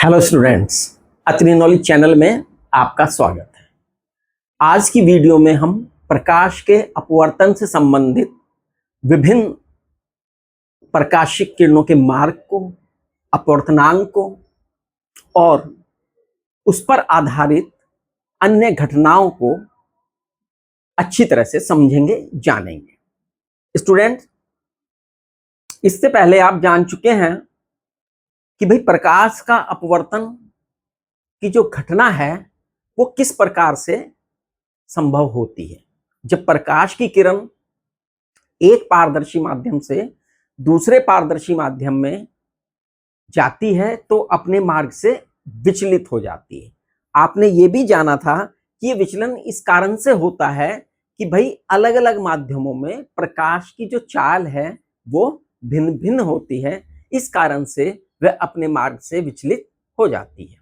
Hello students, Atri knowledge channel में आपका स्वागत है। आज की वीडियो में हम प्रकाश के अपवर्तन से संबंधित विभिन्न प्रकाशिक किरणों के मार्ग को, अपवर्तनांक को और उस पर आधारित अन्य घटनाओं को अच्छी तरह से समझेंगे, जानेंगे। स्टूडेंट, इससे पहले आप जान चुके हैं कि भाई प्रकाश का अपवर्तन की जो घटना है वो किस प्रकार से संभव होती है। जब प्रकाश की किरण एक पारदर्शी माध्यम से दूसरे पारदर्शी माध्यम में जाती है तो अपने मार्ग से विचलित हो जाती है। आपने ये भी जाना था कि ये विचलन इस कारण से होता है कि भाई अलग अलग माध्यमों में प्रकाश की जो चाल है वो भिन्न भिन्न होती है, इस कारण से वह अपने मार्ग से विचलित हो जाती है।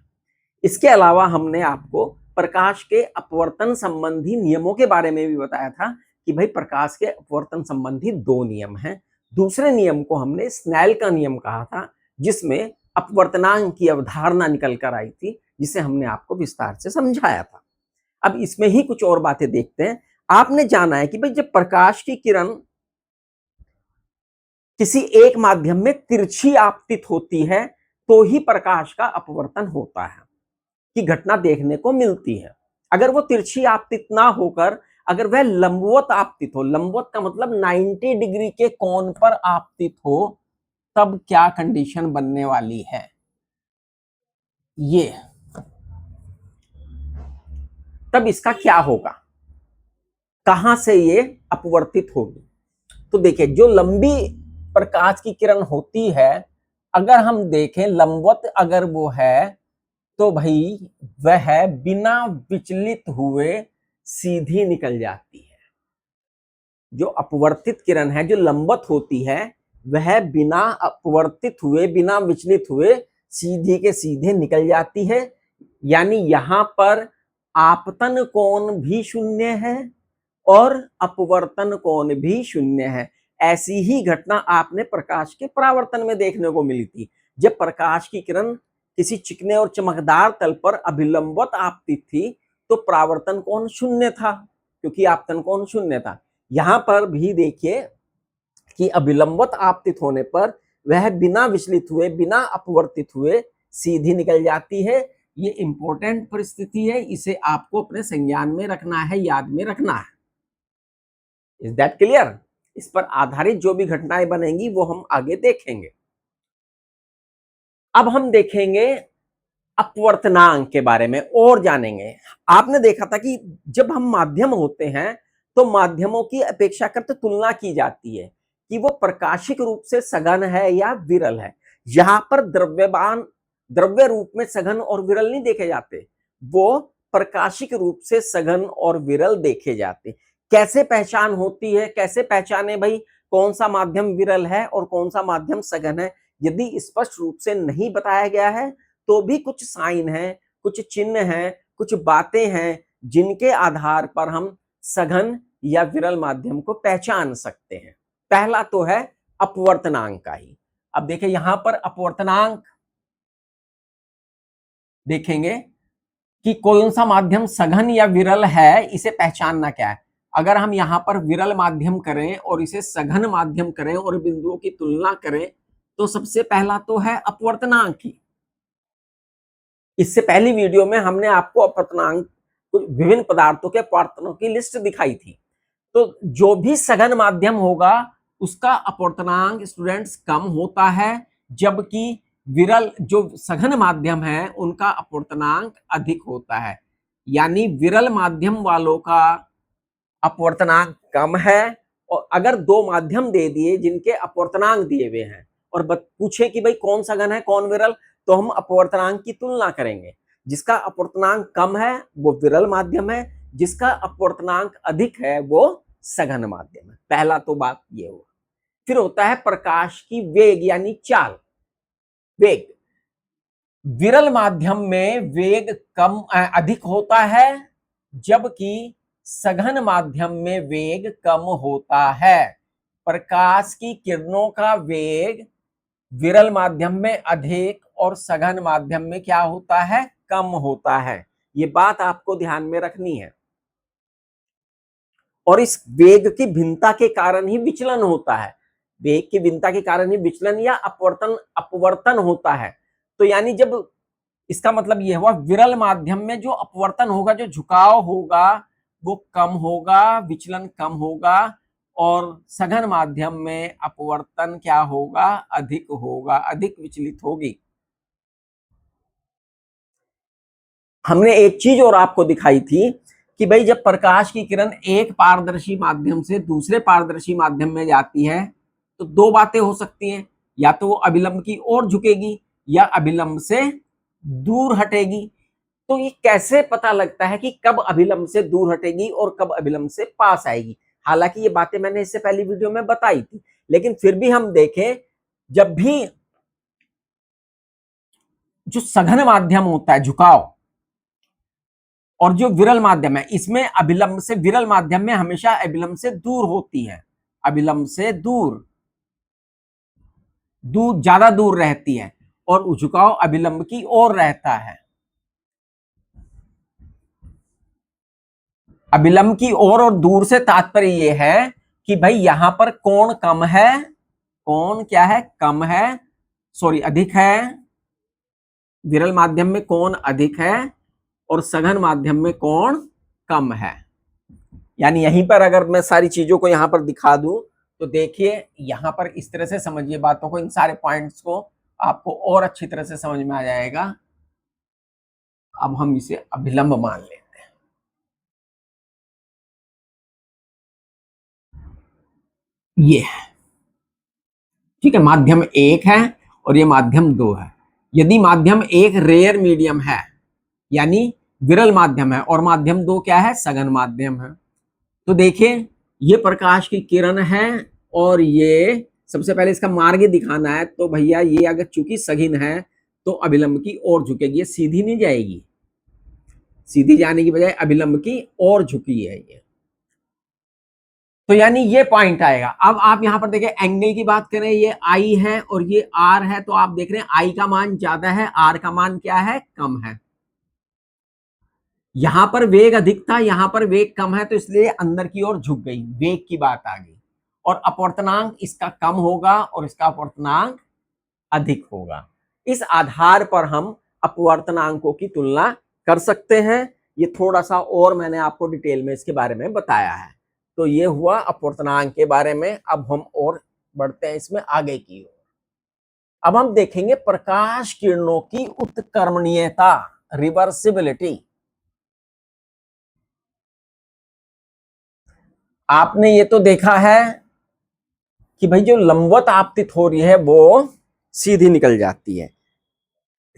इसके अलावा हमने आपको प्रकाश के अपवर्तन संबंधी नियमों के बारे में भी बताया था कि भाई प्रकाश के अपवर्तन संबंधी दो नियम हैं। दूसरे नियम को हमने स्नेल का नियम कहा था, जिसमें अपवर्तनांक की अवधारणा निकल कर आई थी, जिसे हमने आपको विस्तार से समझाया था। अब इसमें ही कुछ और बातें देखते हैं। आपने जाना है कि भाई जब प्रकाश की किरण किसी एक माध्यम में तिरछी आपतित होती है तो ही प्रकाश का अपवर्तन होता है, की घटना देखने को मिलती है। अगर वो तिरछी आपतित ना होकर अगर वह लंबवत आपतित हो, लंबवत का मतलब 90 डिग्री के कोण पर आपतित हो, तब क्या कंडीशन बनने वाली है, ये तब इसका क्या होगा, कहां से ये अपवर्तित होगी। तो देखिए, जो लंबी प्रकाश की किरण होती है, अगर हम देखें लंबवत अगर वो है तो भाई वह बिना विचलित हुए सीधी निकल जाती है। जो अपवर्तित किरण है, जो लंबवत होती है, वह बिना अपवर्तित हुए, बिना विचलित हुए सीधी के सीधे निकल जाती है। यानी यहां पर आपतन कोण भी शून्य है और अपवर्तन कोण भी शून्य है। ऐसी ही घटना आपने प्रकाश के परावर्तन में देखने को मिली थी। जब प्रकाश की किरण किसी चिकने और चमकदार तल पर अभिलंबवत आपतित थी तो परावर्तन कोण शून्य था, क्योंकि आपतन कोण शून्य था। यहां पर भी देखिए कि अभिलंबवत आपतित होने पर वह बिना विचलित हुए, बिना अपवर्तित हुए सीधी निकल जाती है। ये इंपॉर्टेंट परिस्थिति है, इसे आपको अपने संज्ञान में रखना है, याद में रखना है। Is that clear? इस पर आधारित जो भी घटनाएं बनेंगी वो हम आगे देखेंगे। अब हम देखेंगे अपवर्तनांक के बारे में और जानेंगे। आपने देखा था कि जब हम माध्यम होते हैं तो माध्यमों की अपेक्षाकृत तुलना की जाती है कि वो प्रकाशिक रूप से सघन है या विरल है। यहां पर द्रव्य रूप में सघन और विरल नहीं देखे जाते, वो प्रकाशिक रूप से सघन और विरल देखे जाते। कैसे पहचान होती है, कैसे पहचाने भाई कौन सा माध्यम विरल है और कौन सा माध्यम सघन है? यदि स्पष्ट रूप से नहीं बताया गया है तो भी कुछ साइन है, कुछ चिन्ह हैं, कुछ बातें हैं जिनके आधार पर हम सघन या विरल माध्यम को पहचान सकते हैं। पहला तो है अपवर्तनांक का ही। अब देखिए यहां पर अपवर्तनांक देखेंगे कि कौन सा माध्यम सघन या विरल है, इसे पहचानना क्या है। अगर हम यहां पर विरल माध्यम करें और इसे सघन माध्यम करें और बिंदुओं की तुलना करें तो सबसे पहला तो है अपवर्तनांक ही। इससे पहली वीडियो में हमने आपको अपवर्तनांक, विभिन्न पदार्थों के अपवर्तनों की लिस्ट दिखाई थी। तो जो भी सघन माध्यम होगा उसका अपवर्तनांक स्टूडेंट्स कम होता है, जबकि विरल जो सघन माध्यम है उनका अपवर्तनांक अधिक होता है। यानी विरल माध्यम वालों का अपवर्तनांक कम है। और अगर दो माध्यम दे दिए जिनके अपवर्तनांक दिए हुए हैं और पूछे कि भाई कौन सघन है कौन विरल, तो हम अपवर्तनांक की तुलना करेंगे। जिसका अपवर्तनांक कम है वो विरल माध्यम है, जिसका अपवर्तनांक अधिक है वो सघन माध्यम है। पहला तो बात ये हुआ। फिर होता है प्रकाश की वेग यानी चाल। वेग विरल माध्यम में वेग कम अधिक होता है, जबकि सघन माध्यम में वेग कम होता है। प्रकाश की किरणों का वेग विरल माध्यम में अधिक और सघन माध्यम में क्या होता है, कम होता है। ये बात आपको ध्यान में रखनी है। और इस वेग की भिन्नता के कारण ही विचलन होता है, वेग की भिन्नता के कारण ही विचलन या अपवर्तन होता है। तो यानी जब, इसका मतलब यह हुआ विरल माध्यम में जो अपवर्तन होगा, जो झुकाव होगा वो कम होगा, विचलन कम होगा, और सघन माध्यम में अपवर्तन क्या होगा, अधिक होगा, अधिक विचलित होगी। हमने एक चीज और आपको दिखाई थी कि भाई जब प्रकाश की किरण एक पारदर्शी माध्यम से दूसरे पारदर्शी माध्यम में जाती है तो दो बातें हो सकती हैं, या तो वो अभिलंब की ओर झुकेगी या अभिलंब से दूर हटेगी। तो ये कैसे पता लगता है कि कब अभिलंब से दूर हटेगी और कब अभिलंब से पास आएगी? हालांकि ये बातें मैंने इससे पहली वीडियो में बताई थी, लेकिन फिर भी हम देखें, जब भी जो सघन माध्यम होता है झुकाव और जो विरल माध्यम है, इसमें अभिलंब से, विरल माध्यम में हमेशा अभिलंब से दूर होती है, अभिलंब से दूर ज्यादा दूर रहती है, और झुकाव अभिलंब की ओर रहता है। अभिलंब की ओर और दूर से तात्पर्य यह है कि भाई यहां पर कोण कम है, कोण क्या है, कम है, सॉरी अधिक है। विरल माध्यम में कोण अधिक है और सघन माध्यम में कोण कम है। यानी यहीं पर अगर मैं सारी चीजों को यहां पर दिखा दूं तो देखिए, यहां पर इस तरह से समझिए बातों को, इन सारे पॉइंट्स को आपको और अच्छी तरह से समझ में आ जाएगा। अब हम इसे अभिलंब मान लेते हैं। ये है, ठीक है, माध्यम एक है और ये माध्यम दो है। यदि माध्यम एक रेयर मीडियम है यानी विरल माध्यम है और माध्यम दो क्या है, सघन माध्यम है, तो देखिए ये प्रकाश की किरण है और ये, सबसे पहले इसका मार्ग दिखाना है। तो भैया ये अगर चूंकि सघन है तो अभिलंब की ओर झुकेगी, ये सीधी नहीं जाएगी, सीधी जाने की बजाय अभिलंब की ओर झुकी है ये। तो यानी ये पॉइंट आएगा। अब आप यहां पर देखिए एंगल की बात करें, ये आई है और ये आर है, तो आप देख रहे हैं आई का मान ज्यादा है, आर का मान क्या है, कम है। यहां पर वेग अधिक था, यहां पर वेग कम है, तो इसलिए अंदर की ओर झुक गई, वेग की बात आ गई। और अपवर्तनांक इसका कम होगा और इसका अपवर्तनांक अधिक होगा। इस आधार पर हम अपवर्तनांकों की तुलना कर सकते हैं। ये थोड़ा सा और मैंने आपको डिटेल में इसके बारे में बताया है। तो ये हुआ अपवर्तनांक के बारे में। अब हम और बढ़ते हैं इसमें आगे की ओर। अब हम देखेंगे प्रकाश किरणों की उत्कर्मणीयता, रिवर्सिबिलिटी। आपने ये तो देखा है कि भाई जो लंबवत आपतित हो रही है वो सीधी निकल जाती है,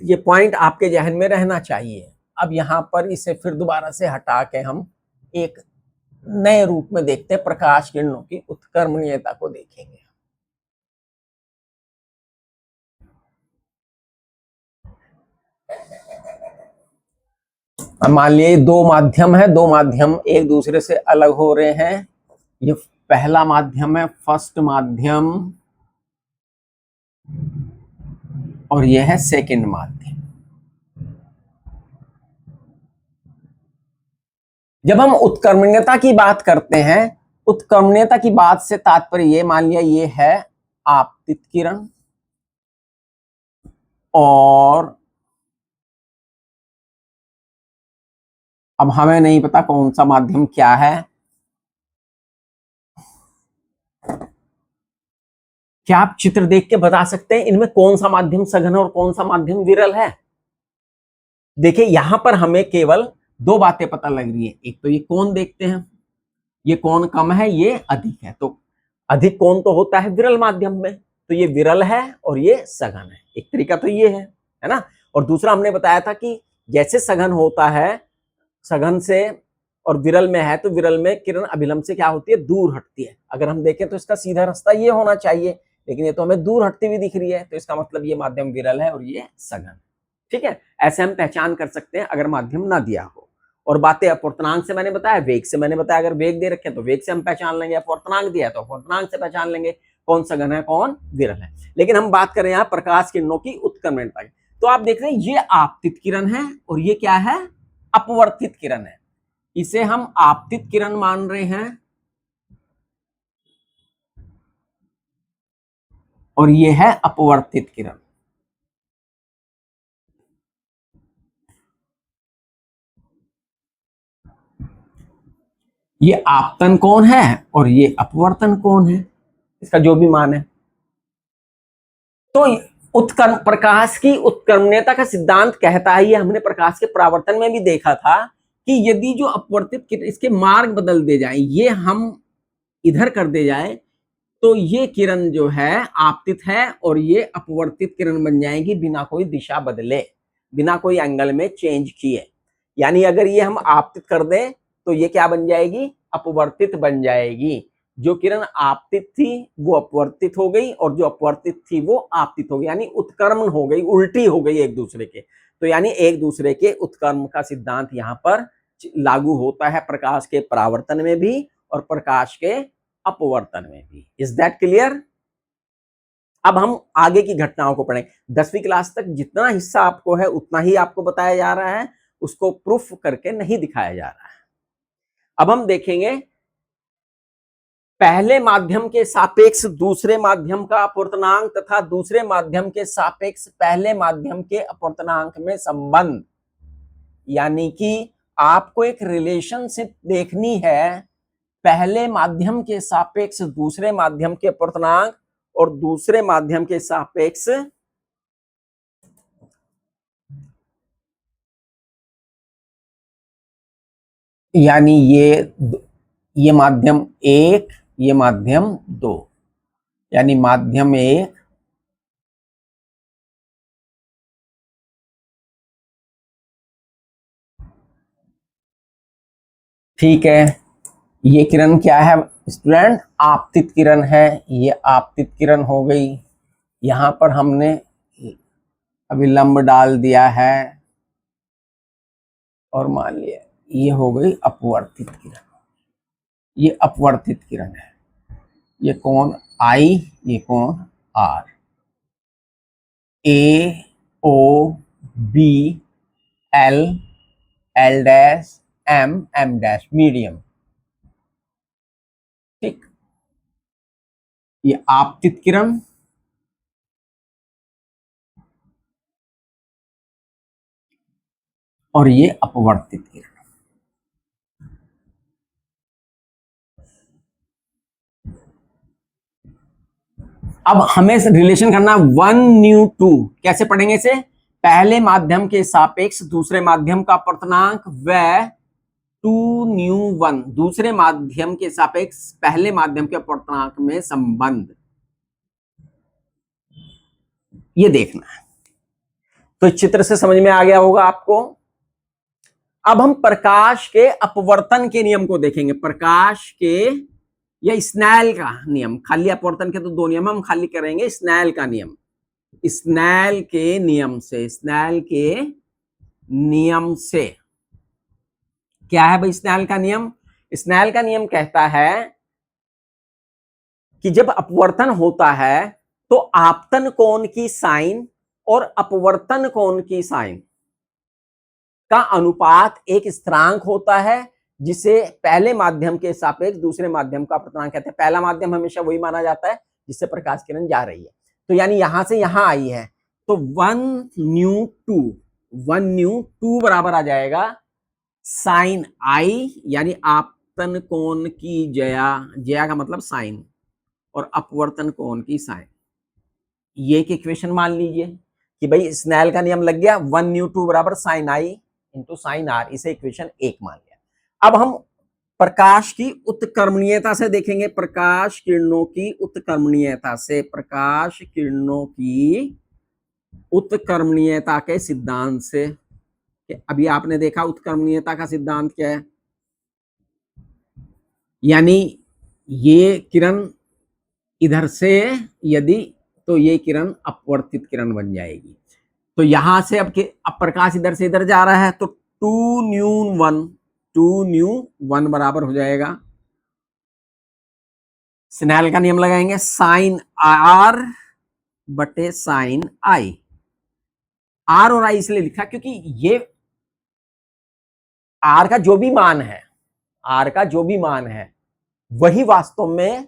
ये पॉइंट आपके जहन में रहना चाहिए। अब यहां पर इसे फिर दोबारा से हटा के हम एक नए रूप में देखते हैं, प्रकाश किरणों की उत्कर्मणीयता को देखेंगे। अब मान लिए दो माध्यम है, दो माध्यम एक दूसरे से अलग हो रहे हैं। ये पहला माध्यम है, फर्स्ट माध्यम, और यह है सेकंड माध्यम। जब हम उत्कर्मण्यता की बात करते हैं, उत्कर्मण्यता की बात से तात्पर्य ये, मान लिया ये है आपतित किरण और अब हमें नहीं पता कौन सा माध्यम क्या है। क्या आप चित्र देख के बता सकते हैं इनमें कौन सा माध्यम सघन और कौन सा माध्यम विरल है? देखिए यहां पर हमें केवल दो बातें पता लग रही है। एक तो ये कोण देखते हैं, ये कोण कम है, ये अधिक है, तो अधिक कोण तो होता है विरल माध्यम में, तो ये विरल है और ये सघन है। एक तरीका तो ये है ना। और दूसरा हमने बताया था कि जैसे सघन होता है, सघन से और विरल में है, तो विरल में किरण अभिलंब से क्या होती है, दूर हटती है। अगर हम देखें तो इसका सीधा रास्ता ये होना चाहिए, लेकिन ये तो हमें दूर हटती हुई दिख रही है, तो इसका मतलब ये माध्यम विरल है और ये सघन। ठीक है, ऐसे हम पहचान कर सकते हैं अगर माध्यम ना दिया हो। और बातें अपवर्तनांक से मैंने बताया, वेग से मैंने बताया, अगर वेग दे रखे तो वेग से हम पहचान लेंगे, अपवर्तनांक दिया है तो अपवर्तनांक से पहचान लेंगे कौन सघन है कौन विरल है। लेकिन हम बात करें यहाँ प्रकाश किरणों की उत्कर्मण्यता की, तो आप देख रहे हैं ये आपतित किरण है और ये क्या है, अपवर्तित किरण है। इसे हम आपतित किरण मान रहे हैं और ये है अपवर्तित किरण। ये आपतन कोण है और ये अपवर्तन कोण है, इसका जो भी मान है। तो उत्कर्म, प्रकाश की उत्कर्मण्यता का सिद्धांत कहता है, ये हमने प्रकाश के परावर्तन में भी देखा था कि यदि जो अपवर्तित इसके मार्ग बदल दे जाए, ये हम इधर कर दे जाए, तो ये किरण जो है आपतित है और ये अपवर्तित किरण बन जाएगी बिना कोई दिशा बदले, बिना कोई एंगल में चेंज किए। यानी अगर ये हम आपतित कर दें तो ये क्या बन जाएगी, अपवर्तित बन जाएगी। जो किरण आपतित थी वो अपवर्तित हो गई और जो अपवर्तित थी वो आपतित हो गई, यानी उत्क्रमण हो गई, उल्टी हो गई एक दूसरे के। तो यानी एक दूसरे के उत्क्रमण का सिद्धांत यहाँ पर लागू होता है प्रकाश के परावर्तन में भी और प्रकाश के अपवर्तन में भी। Is that clear? अब हम आगे की घटनाओं को पढ़ें। 10वीं क्लास तक जितना हिस्सा आपको है उतना ही आपको बताया जा रहा है, उसको प्रूफ करके नहीं दिखाया जा रहा है। अब हम देखेंगे पहले माध्यम के सापेक्ष दूसरे माध्यम का अपवर्तनांक तथा दूसरे माध्यम के सापेक्ष पहले माध्यम के अपवर्तनांक में संबंध। यानी कि आपको एक रिलेशनशिप देखनी है पहले माध्यम के सापेक्ष दूसरे माध्यम के अपवर्तनांक और दूसरे माध्यम के सापेक्ष यानी ये माध्यम 1, ये माध्यम 2, यानी माध्यम 1 ठीक है, ये किरण क्या है स्टूडेंट, आपतित किरण है। ये आपतित किरण हो गई, यहां पर हमने अभिलंब डाल दिया है और मान लिया ये हो गई अपवर्तित किरण। ये अपवर्तित किरण है, ये कोण आई, ये कोण R, A O B L L dash M M dash medium. ठीक, ये आपतित किरण और ये अपवर्तित किरण। अब हमें रिलेशन करना 1ν2, कैसे पढ़ेंगे इसे, पहले माध्यम के सापेक्ष दूसरे माध्यम का अपवर्तनांक व 2ν1 दूसरे माध्यम के सापेक्ष पहले माध्यम के अपवर्तनांक में संबंध, ये देखना है। तो इस चित्र से समझ में आ गया होगा आपको। अब हम प्रकाश के अपवर्तन के नियम को देखेंगे। प्रकाश के या स्नेल का नियम, खाली अपवर्तन के तो दो नियम हम खाली करेंगे, स्नेल का नियम। स्नेल के नियम से, स्नेल के नियम से क्या है भाई स्नेल का नियम? स्नेल का नियम कहता है कि जब अपवर्तन होता है तो आपतन कोण की साइन और अपवर्तन कोण की साइन का अनुपात एक स्थिरांक होता है जिसे पहले माध्यम के सापेक्ष दूसरे माध्यम का अपवर्तनांक कहते हैं। पहला माध्यम हमेशा वही माना जाता है जिससे प्रकाश किरण जा रही है। तो यानी यहां से यहां आई है तो 1ν2 बराबर आ जाएगा साइन आई, यानी आपतन कोण की जया, जया का मतलब साइन, और अपवर्तन कोण की साइन। ये एक इक्वेशन मान लीजिए कि भाई स्नेल का नियम लग गया, 1ν2 बराबर sine I into sine R, इसे इक्वेशन 1 मान लिया। अब हम प्रकाश की उत्कर्मणीयता से देखेंगे, प्रकाश किरणों की उत्कर्मणीयता से, प्रकाश किरणों की उत्कर्मणीयता के सिद्धांत से। अभी आपने देखा उत्कर्मणीयता का सिद्धांत क्या है, यानी ये किरण इधर से यदि, तो ये किरण अपवर्तित किरण बन जाएगी। तो यहां से अब प्रकाश इधर से इधर जा रहा है तो 2ν1 बराबर हो जाएगा, स्नेल का नियम लगाएंगे, साइन आर बटे साइन आई। आर और आई इसलिए लिखा क्योंकि ये आर का जो भी मान है, आर का जो भी मान है वही वास्तव में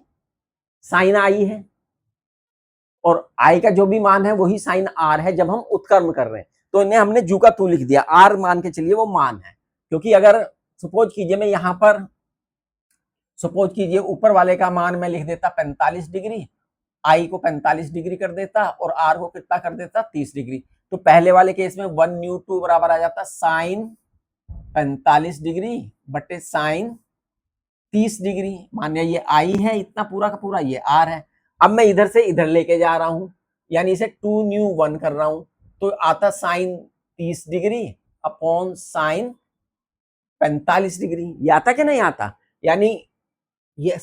साइन आई है, और आई का जो भी मान है वही साइन आर है जब हम उत्क्रम कर रहे हैं। तो इन्हें हमने जू का तू लिख दिया, आर मान के चलिए वो मान है। क्योंकि अगर सपोज कीजिए मैं यहां पर सपोज कीजिए ऊपर वाले का मान मैं लिख देता 45 डिग्री, आई को 45 डिग्री कर देता और आर को कितना कर देता 30 डिग्री, तो पहले वाले केस में 1 न्यू 2 बराबर आ जाता साइन 45 डिग्री बटे साइन 30 डिग्री। मानिए ये आई है, इतना पूरा का पूरा ये आर है। अब मैं इधर से इधर लेके जा रहा हूं, यानी इसे 2 न्यू 1 कर रहा हूं, तो आता sine 30 degree upon sine 45 degree. ये आता कि नहीं आता? यानी ये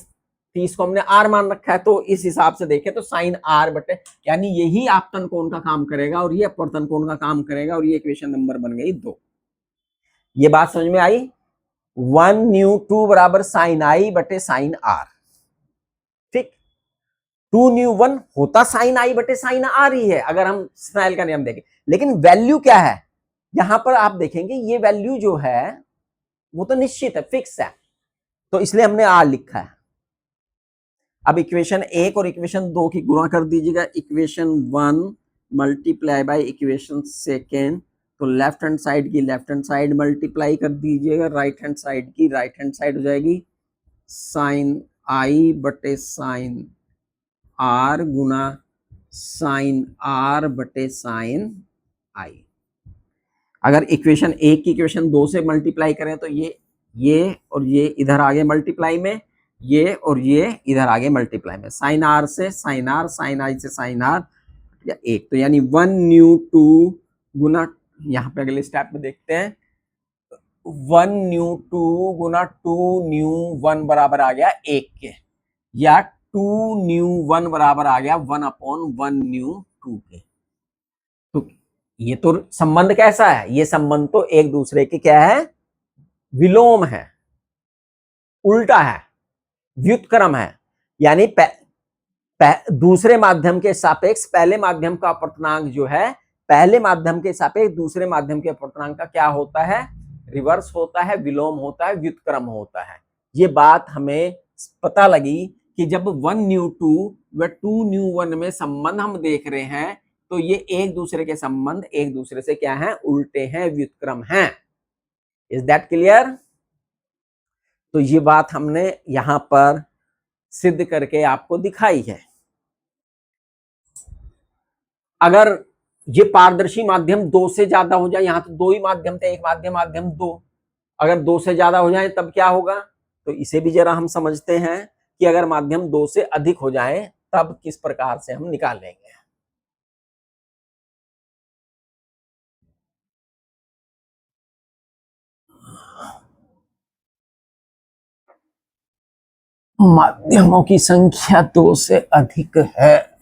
30 को हमने आर मान रखा है, तो इस हिसाब से देखें तो साइन आर बटे, यानी यही आपतन कोण का काम करेगा और ये अपवर्तन कोण का काम करेगा, और ये इक्वेशन नंबर बन गई 2। ये बात समझ में आई? 1 न्यू 2 बराबर साइन आई बटे साइन आर। ठीक, 2 न्यू 1 होता साइन आई बटे साइन आर ही है अगर हम स्नेल का नियम देखें। लेकिन वैल्यू क्या है यहां पर आप देखेंगे, ये वैल्यू जो है वो तो निश्चित है, फिक्स है, तो इसलिए हमने आर लिखा है। अब इक्वेशन 1 और इक्वेशन 2 की गुणा कर दीजिएगा। इक्वेशन 1 मल्टीप्लाई बाय इक्वेशन 2, तो लेफ्ट हैंड साइड की लेफ्ट हैंड साइड मल्टीप्लाई कर दीजिएगा, राइट हैंड साइड की राइट हैंड साइड हो जाएगी साइन आई बटे साइन आर गुना साइन आर बटे साइन आई। अगर इक्वेशन 1 की इक्वेशन 2 से मल्टीप्लाई करें तो ये और ये इधर आगे मल्टीप्लाई में, ये और ये इधर आगे मल्टीप्लाई में, साइन आर से साइन आर, साइन आई से साइन आर या 1, तो यानी 1 न्यू 2 गुना, यहाँ पे अगले स्टेप में देखते हैं, 1 न्यू 2 गुना 2 न्यू 1 बराबर आ गया 1 के, या 2 न्यू 1 बराबर आ गया 1 अपॉन 1 न्यू 2 के। तो ये तो संबंध कैसा है? ये संबंध तो एक दूसरे के क्या है? विलोम है, उल्टा है, व्युत्क्रम है। यानी दूसरे माध्यम के सापेक्ष पहले माध्यम का अपवर्तनांक जो है, पहले माध्यम के सापेक्ष दूसरे माध्यम के अपवर्तनांक का क्या होता है? रिवर्स होता है, विलोम होता है, व्युत्क्रम होता है। ये बात हमें पता लगी कि जब 1 न्यू 2 व 2 न्यू 1 में संबंध हम देख रहे हैं, तो ये एक दूसरे के संबंध एक दूसरे से क्या है? उल्टे हैं, व्युत्क्रम हैं। Is that clear? तो ये बात हमने यहां पर सिद्ध करके आपको दिखाई है। अगर ये पारदर्शी माध्यम 2 से ज्यादा हो जाए, यहां तो 2 ही माध्यम थे, एक माध्यम माध्यम 2, अगर 2 से ज्यादा हो जाए तब क्या होगा? तो इसे भी जरा हम समझते हैं कि अगर माध्यम 2 से अधिक हो जाए तब किस प्रकार से हम निकालेंगे। माध्यमों की संख्या 2 से अधिक है,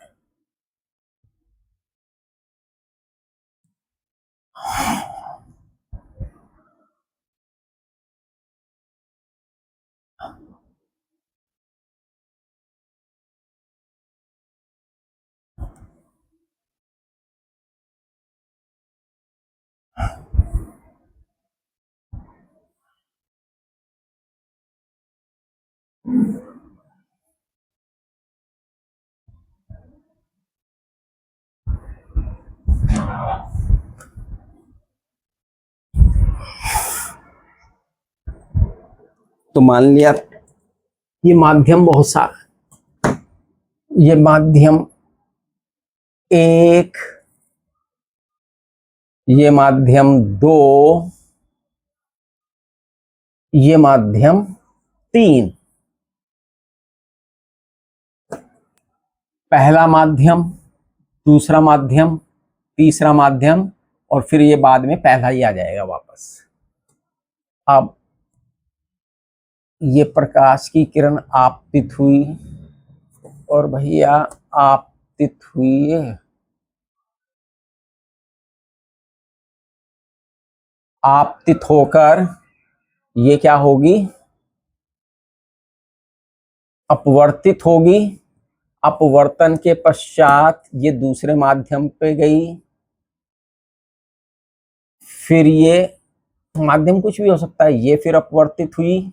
तो मान लिया ये माध्यम बहुत सारा, ये माध्यम 1, ये माध्यम 2, ये माध्यम 3, पहला माध्यम, दूसरा माध्यम, तीसरा माध्यम, और फिर ये बाद में पहला ही आ जाएगा वापस। अब ये प्रकाश की किरण आपतित हुई और भैया आपतित हुई है, आपतित होकर ये क्या होगी? अपवर्तित होगी। अपवर्तन के पश्चात ये दूसरे माध्यम पे गई, फिर ये माध्यम कुछ भी हो सकता है, ये फिर अपवर्तित हुई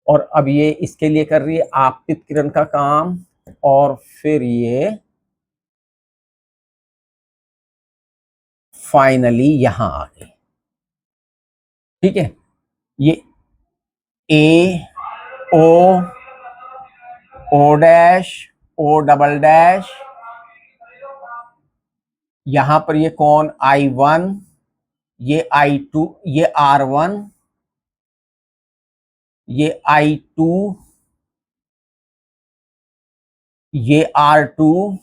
और अब ये इसके लिए कर रही है आपतित किरण का काम, और फिर ये फाइनली यहां आ गई। ठीक है, ये A O O dash O double dash, यहां पर ये कौन I1, ये I2, ये R1, ये I2, ये R2,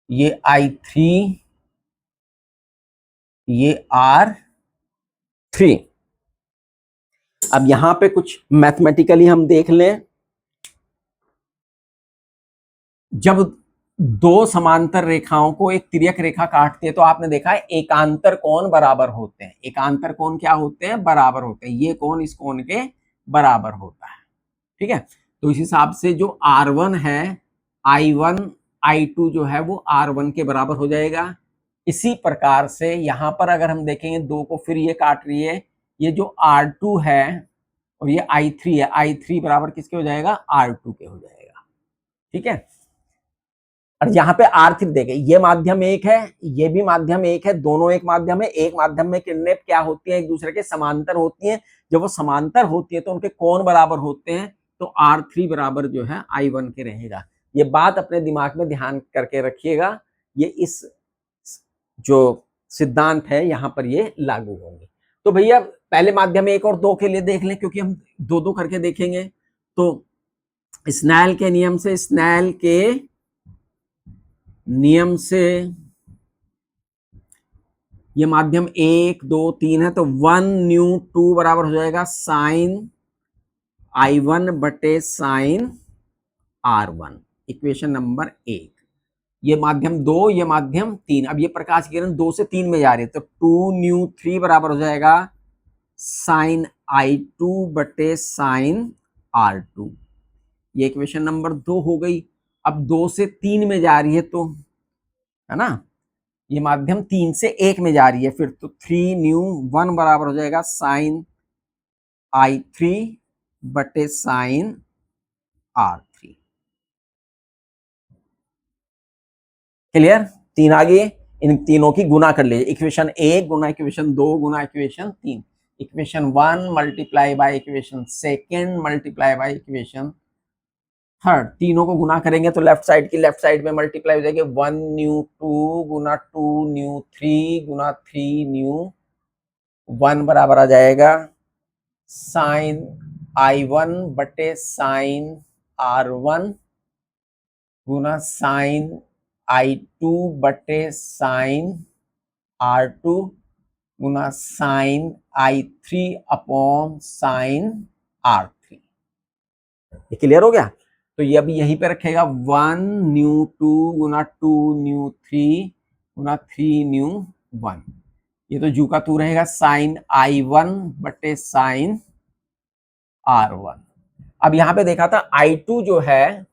ये I3, ये R3। अब यहां पे कुछ मैथमेटिकली हम देख लें। जब दो समांतर रेखाओं को एक तिर्यक रेखा काटती है तो आपने देखा है एकांतर कोण बराबर होते हैं। एकांतर कोण क्या होते हैं? बराबर होते हैं। ये कोण इस कोण के बराबर होता है। ठीक है, तो इस हिसाब से जो R1 है, I1 I2 जो है वो R1 के बराबर हो जाएगा। इसी प्रकार से यहां पर अगर हम देखेंगे दो को, फिर ये काट रही है, ये जो R2 है और ये I3 है, I3 बराबर किसके हो जाएगा? R2 के हो जाएगा। ठीक है, और यहाँ पे R3 देखे, ये माध्यम एक है, ये भी माध्यम एक है, दोनों एक माध्यम है। एक माध्यम में किरणें क्या होती हैं? एक दूसरे के समांतर होती हैं। जब वो समांतर होती है तो उनके कोण बराबर होते हैं, तो R3 बराबर जो है I1 के रहेगा। ये बात अपने दिमाग में ध्यान करके रखिएगा। ये इस जो सिद्धांत है यहाँ पर ये लागू होंगे। तो भैया पहले माध्यम एक और दो के लिए देख लें, क्योंकि हम दो दो करके देखेंगे। तो स्नेल के नियम से, स्नेल के नियम से ये माध्यम 1 2 3 है, तो 1 न्यू 2 बराबर हो जाएगा साइन I1 बटे साइन R1, इक्वेशन नंबर 1। ये माध्यम 2, ये माध्यम 3। अब ये प्रकाश की किरण 2 से 3 में जा रही है, तो 2 न्यू 3 बराबर हो जाएगा साइन I2 बटे साइन R2। ये इक्वेशन नंबर 2 हो गई। अब 2 से 3 में जा रही है, तो है ना, ये माध्यम 3 से 1 में जा रही है, फिर तो 3 न्यू 1 बराबर हो जाएगा साइन I3 बटे साइन R3। क्लियर? 3 आ गए, इन तीनों की गुना कर लीजिए। Equation 1 Guna equation 2 Guna equation 3, equation 1 multiply by equation 2 multiply by equation 3, तीनों को गुना करेंगे तो लेफ्ट साइड की लेफ्ट साइड में मल्टीप्लाई हो जाएगी। 1 न्यू 2 गुना 2 न्यू 3 गुना 3 न्यू 1 बराबर आ जाएगा साइन I1 बटे साइन R1 गुना साइन I2 बटे साइन R2 गुना sine I3 upon sine R3। ये क्लियर हो गया? तो ये अभी यहीं पे रखेगा 1 न्यू 2 गुना 2 न्यू 3 गुना 3 न्यू 1। ये तो जू का तू रहेगा साइन I1 बटे साइन R1। अब यहां पे देखा था I2 जो है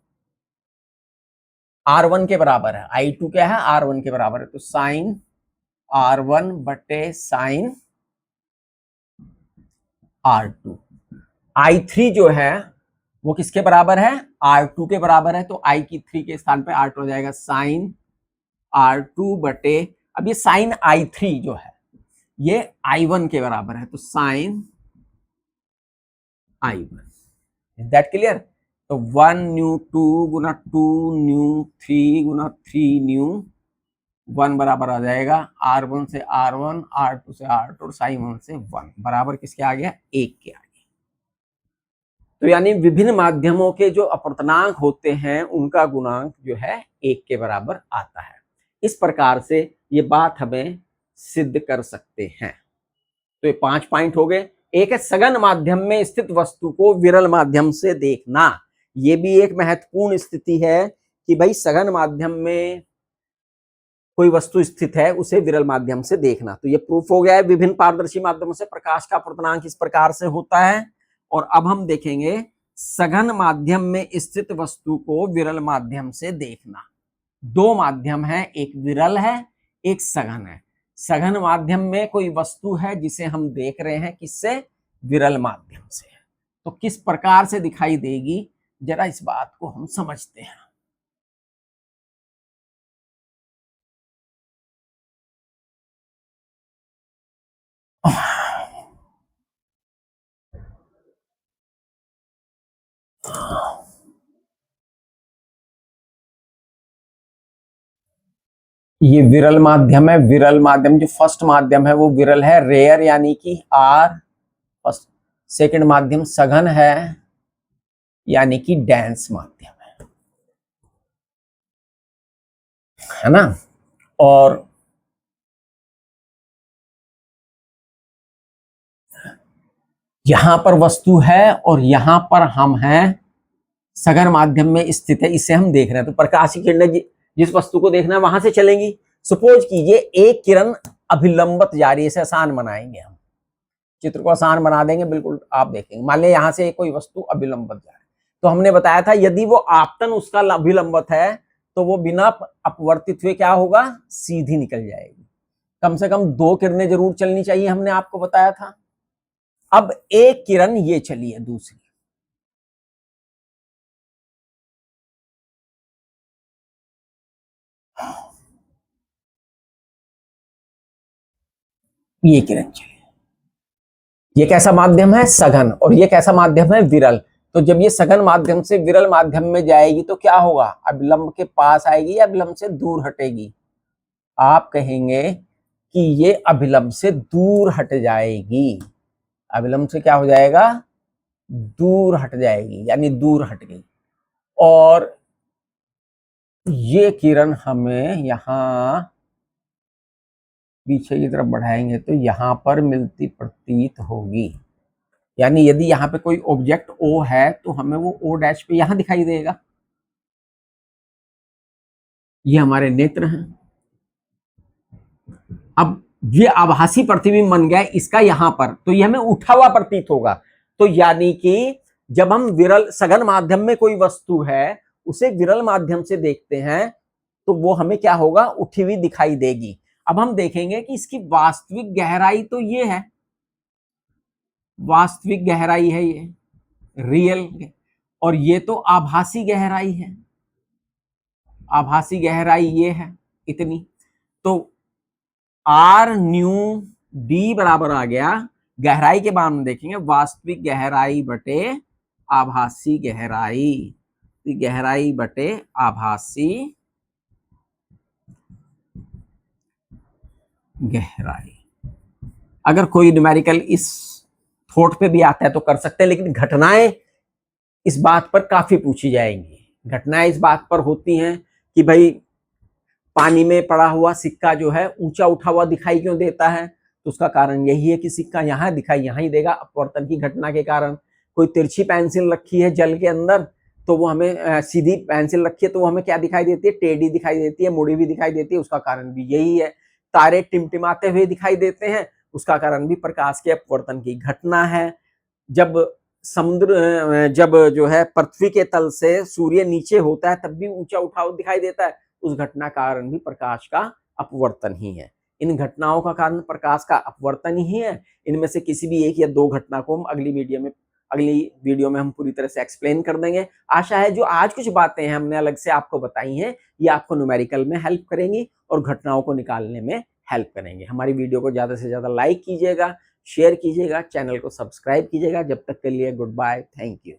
R1 के बराबर है। I2 क्या है? R1 के बराबर है, तो साइन R1 बटे साइन R2। I3 जो है वो किसके बराबर है? R2 के बराबर है, तो I की 3 के स्थान पे R2 हो जाएगा साइन R2 बटे, अब ये साइन I3 जो है ये I1 के बराबर है, तो sign I1। Is that clear? तो 1 न्यू 2 गुना 2 न्यू 3 गुना 3 न्यू 1 बराबर आ जाएगा R1 से R1, R2 से R2 और साइन 1 से 1 बराबर किसके आ गया? 1 के आ गया। तो यानी विभिन्न माध्यमों के जो अपवर्तनांक होते हैं उनका गुणांक जो है 1 के बराबर आता है। इस प्रकार से ये बात हमें सिद्ध कर सकते हैं। तो ये 5 पॉइंट हो गए। एक है सघन माध्यम में स्थित वस्तु को विरल माध्यम से देखना। ये भी एक महत्वपूर्ण स्थिति है कि भाई सघन माध्यम में कोई वस्तु स्थित है उसे विरल माध्यम से देखना। तो ये प्रूफ हो गया है। विभिन्न पारदर्शी माध्यमों से प्रकाश का अपवर्तनांक इस प्रकार से होता है। और अब हम देखेंगे सघन माध्यम में स्थित वस्तु को विरल माध्यम से देखना। दो माध्यम है, एक विरल है एक सघन है। सघन माध्यम में कोई वस्तु है जिसे हम देख रहे हैं, किससे? विरल माध्यम से। तो किस प्रकार से दिखाई देगी, जरा इस बात को हम समझते हैं। ये विरल माध्यम है। विरल माध्यम जो फर्स्ट माध्यम है वो विरल है, रेयर यानी कि आर फर्स्ट। सेकंड माध्यम सघन है यानी कि डेंस माध्यम है ना। और यहां पर वस्तु है और यहां पर हम हैं, सघन माध्यम में स्थित है, इसे हम देख रहे हैं। तो प्रकाश की किरणें जिस वस्तु को देखना है वहां से चलेंगी। सपोज कीजिए एक किरण अभिलंबत जा रही है, इसे आसान बनाएंगे हम, चित्र को आसान बना देंगे, बिल्कुल आप देखेंगे। मान लिया यहां से कोई वस्तु अभिलंबत जा रही है, तो हमने बताया था यदि वो आपतन उसका अभिलंबत है तो वो बिना अपवर्तित हुए क्या होगा, सीधी निकल जाएगी। कम से कम 2 किरणें जरूर चलनी चाहिए, हमने आपको बताया था। अब एक किरण ये चली है, दूसरी ये किरण चली। ये कैसा माध्यम है, सघन, और ये कैसा माध्यम है, विरल। तो जब ये सघन माध्यम से विरल माध्यम में जाएगी तो क्या होगा, अभिलंब के पास आएगी या अभिलंब से दूर हटेगी? आप कहेंगे कि ये अभिलंब से दूर हट जाएगी। अभिलंब से क्या हो जाएगा, दूर हट जाएगी, यानी दूर हट गई। और ये किरण हमें यहां पीछे की तरफ बढ़ाएंगे तो यहां पर मिलती प्रतीत होगी। यानी यदि यहाँ पे कोई ऑब्जेक्ट ओ है तो हमें वो ओ डैश पे यहां दिखाई देगा। ये हमारे नेत्र हैं। अब ये आभासी प्रतिबिंब बन गया इसका यहां पर, तो ये हमें उठा हुआ प्रतीत होगा। तो यानी कि जब हम विरल सघन माध्यम में कोई वस्तु है उसे विरल माध्यम से देखते हैं तो वो हमें क्या होगा, उठी हुई दिखाई देगी। अब हम देखेंगे कि इसकी वास्तविक गहराई तो ये है, वास्तविक गहराई है ये रियल, और ये तो आभासी गहराई है, आभासी गहराई ये है इतनी। तो आर न्यू डी बराबर आ गया, गहराई के बाद में देखेंगे वास्तविक गहराई बटे आभासी गहराई, गहराई बटे आभासी गहराई। अगर कोई न्यूमेरिकल इस थॉट पे भी आता है तो कर सकते हैं, लेकिन घटनाएं इस बात पर काफी पूछी जाएंगी। घटनाएं इस बात पर होती हैं कि भाई पानी में पड़ा हुआ सिक्का जो है ऊंचा उठा हुआ दिखाई क्यों देता है, तो उसका कारण यही है कि सिक्का यहाँ दिखाई यहाँ ही देगा अपवर्तन की घटना के कारण। कोई तिरछी पेंसिल रखी है जल के अंदर तो वो हमें सीधी पेंसिल रखी है तो वो हमें क्या दिखाई देती है, टेढ़ी दिखाई देती है, मुड़ी भी दिखाई देती है, उसका कारण भी यही है। तारे टिमटिमाते हुए दिखाई देते हैं, उसका कारण भी प्रकाश के अपवर्तन की घटना है। जब समुद्र जब जो है पृथ्वी के तल से सूर्य नीचे होता है तब भी ऊंचा उठा हुआ दिखाई देता है, उस घटना का कारण भी प्रकाश का अपवर्तन ही है। इन घटनाओं का कारण प्रकाश का अपवर्तन ही है। इनमें से किसी भी एक या 2 घटना को हम अगली वीडियो में हम पूरी तरह से एक्सप्लेन कर देंगे। आशा है जो आज कुछ बातें हैं हमने अलग से आपको बताई हैं, ये आपको न्यूमेरिकल में हेल्प करेंगी और घटनाओं को निकालने में हेल्प करेंगे। हमारी वीडियो को ज्यादा से ज्यादा लाइक कीजिएगा, शेयर कीजिएगा, चैनल को सब्सक्राइब कीजिएगा। जब तक के लिए गुड बाय, थैंक यू।